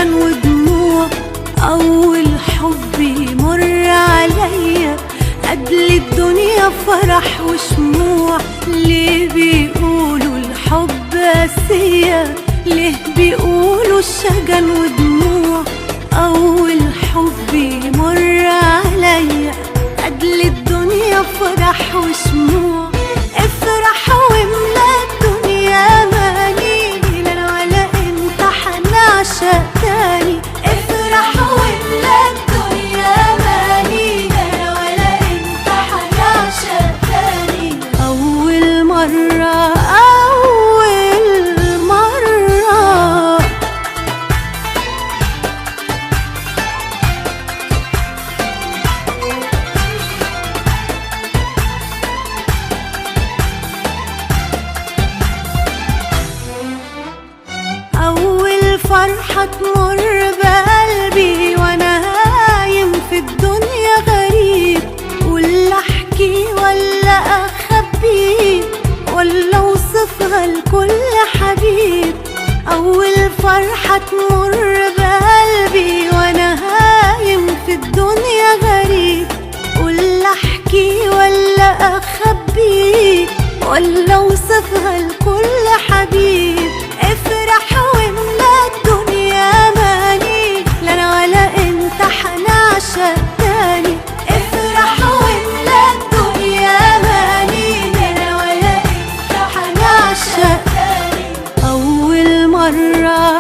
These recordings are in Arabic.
شجن ودموع. أول حب يمر عليا قبل الدنيا فرح وشموع. ليه بيقولوا الحب قاسية؟ ليه بيقولوا الشجن ودموع؟ أول حب يمر عليا قبل الدنيا فرح وشموع. افرح واملا الدنيا ماني، لا انا ولا انت حنعشق تاني. افرح واملا الدنيا ماني، لا انا ولا انت حنعشق تاني. أول مرة فرحة تمر بقلبي وانا هايم في الدنيا غريب. ولا احكي ولا اخبي ولا اوصفها لكل حبيب. اول فرحة تمر بقلبي وانا هايم في الدنيا غريب. ولا احكي ولا اخبي ولا اوصفها لكل حبيب. افرح واملا الدنيا ماني، لا انا ولا انت حنعشق تاني. افرح واملا الدنيا ماني، لا انا ولا انت حنعشق تاني. أول مرة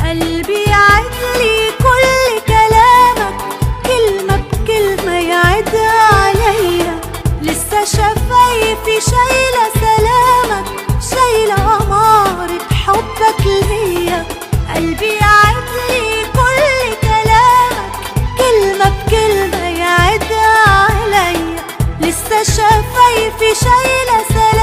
قلبي يعدلي كل كلامك، كلمة بكلمة يعد عليا. لسه شفايفي شايلة سلامك، شايلة أمارة حبك ليا. قلبي يعدلي كل كلامك، كلمة بكلمة يعد عليا. لسه شفايفي شايلة سلامك،